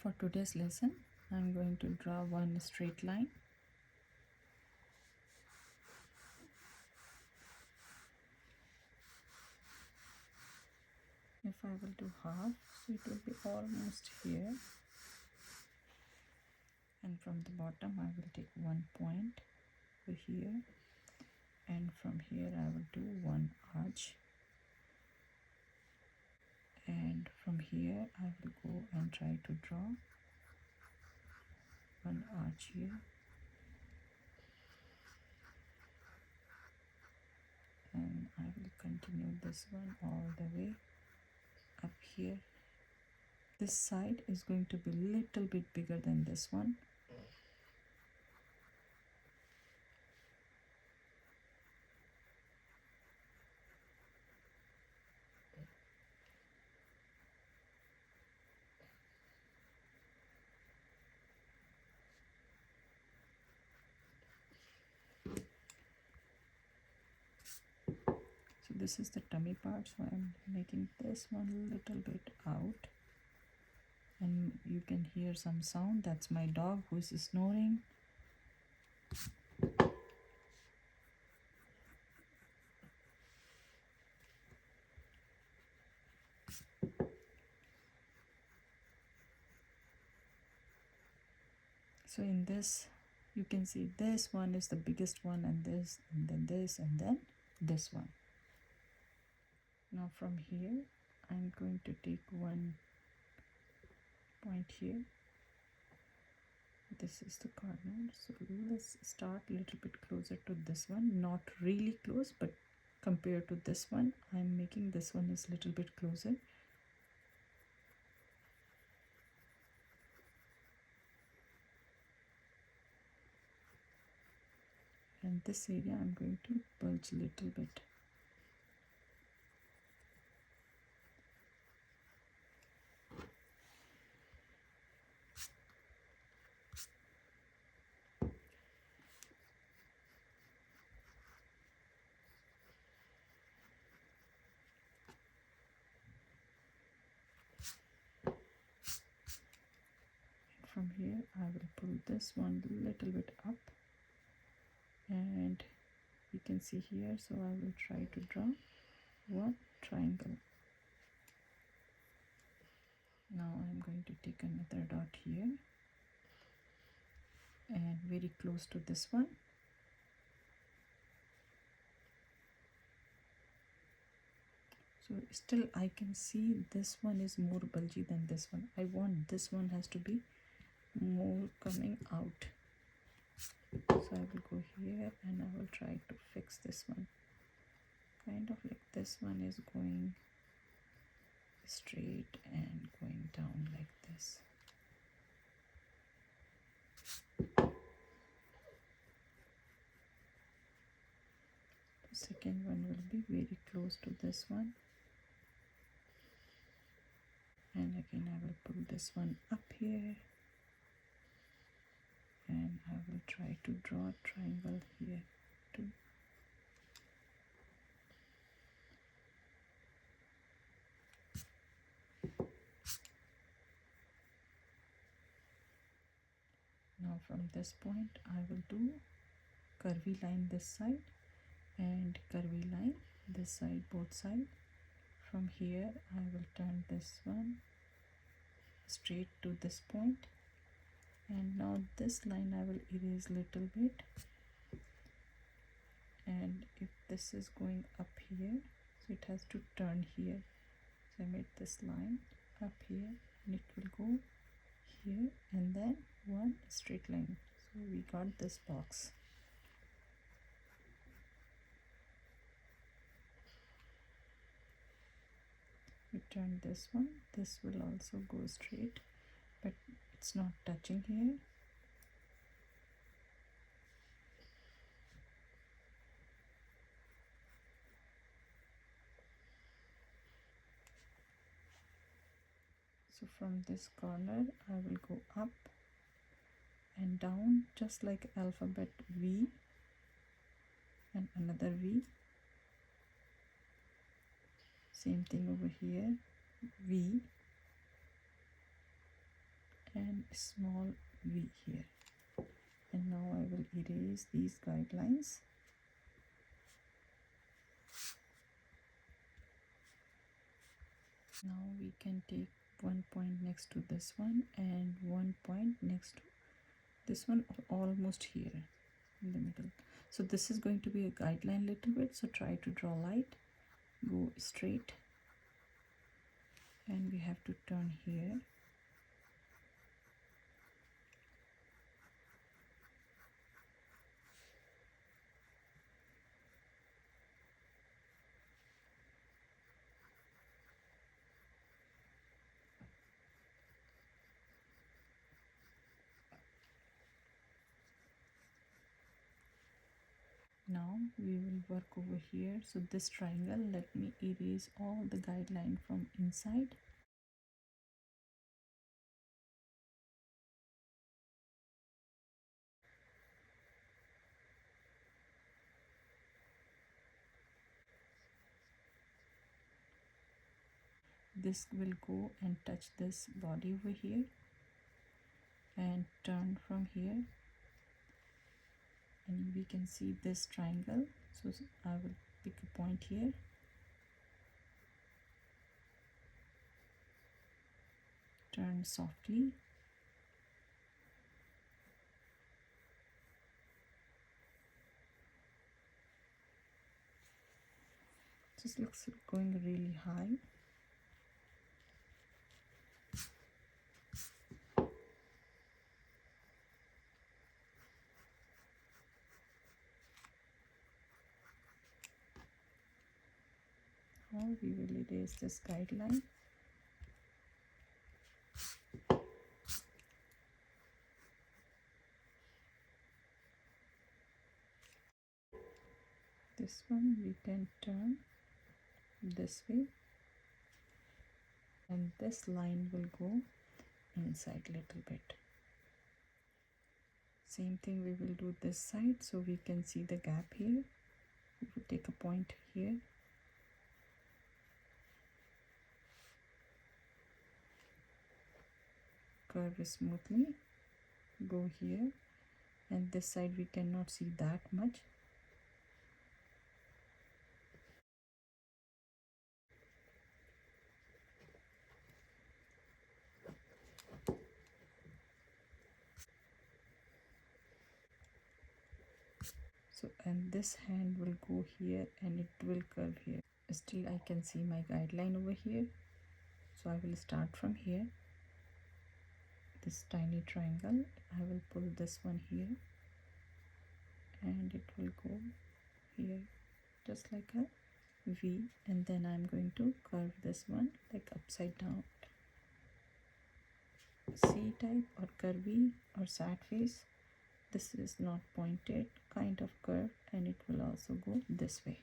For today's lesson, I'm going to draw one straight line. If I will do half, so it will be almost here. And from the bottom, I will take 1 point over here. And from here, I will do one arch. And from here, I will go and try to draw one arch here. And I will continue this one all the way up here. This side is going to be a little bit bigger than this one. So this is the tummy part, so I'm making this one a little bit out. And you can hear some sound. That's my dog who is snoring. So in this, you can see this one is the biggest one, and this, and then this, and then this one. Now from here, I'm going to take 1 point here. This is the corner. So let's start a little bit closer to this one. Not really close, but compared to this one, I'm making this one is a little bit closer. And this area I'm going to bulge a little bit. From here I will pull this one a little bit up, and you can see here, so I will try to draw one triangle. Now I'm going to take another dot here and very close to this one. So still I can see this one is more bulgy than this one. I want this one has to be more coming out. So I will go here and I will try to fix this one. Kind of like this one is going straight and going down like this. The second one will be very close to this one. And again I will pull this one up here. And I will try to draw a triangle here too. Now from this point I will do curvy line this side and curvy line this side, both sides. From here I will turn this one straight to this point. And now this line I will erase little bit, and if this is going up here, so it has to turn here. So I made this line up here and it will go here and then one straight line. So we got this box. We turn this one, this will also go straight, but it's not touching here. So from this corner I will go up and down just like alphabet V, and another V. Same thing over here, V, and small V here. And now I will erase these guidelines. Now we can take one point next to this one and one point next to this one, almost here in the middle. So this is going to be a guideline little bit, so try to draw light, go straight, and we have to turn here. Now we will work over here. So this triangle, let me erase all the guideline from inside. This will go and touch this body over here and turn from here, and we can see this triangle. So I will pick a point here, turn softly, just looks going really high. Now we will erase this guideline. This one we can turn this way, and this line will go inside little bit. Same thing we will do this side, so we can see the gap here. We will take a point here, curve smoothly, go here, and this side we cannot see that much. So, and this hand will go here and it will curve here. Still I can see my guideline over here, so I will start from here, this tiny triangle. I will pull this one here and it will go here just like a V, and then I'm going to curve this one like upside down, C type or curvy or sad face. This is not pointed, kind of curve, and it will also go this way.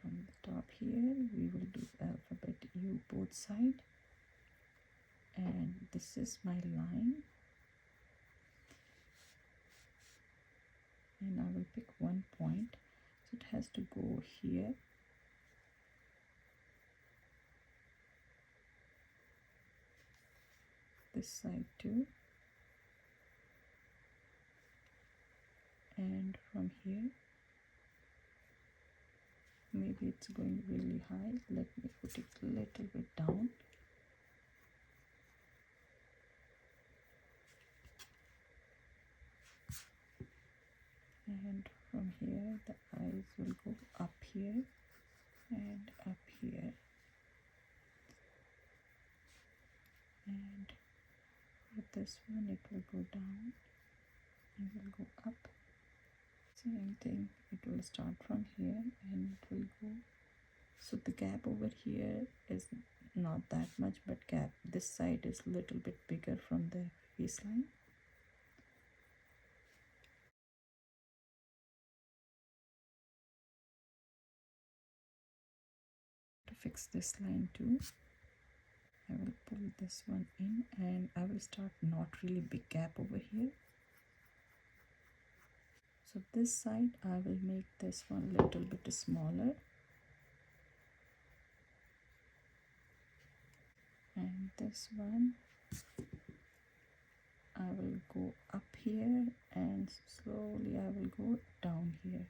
On the top here we will do alphabet U both side, and this is my line, and I will pick one point, so it has to go here, this side too, and from here, maybe it's going really high, let me put it a little bit down. And from here the eyes will go up here and up here, and for this one it will go down and will go up. Same thing, it will start from here and it will go. So the gap over here is not that much, but gap this side is a little bit bigger from the face line. To fix this line too, I will pull this one in and I will start not really big gap over here. So this side I will make this one little bit smaller, this one. I will go up here and slowly I will go down here.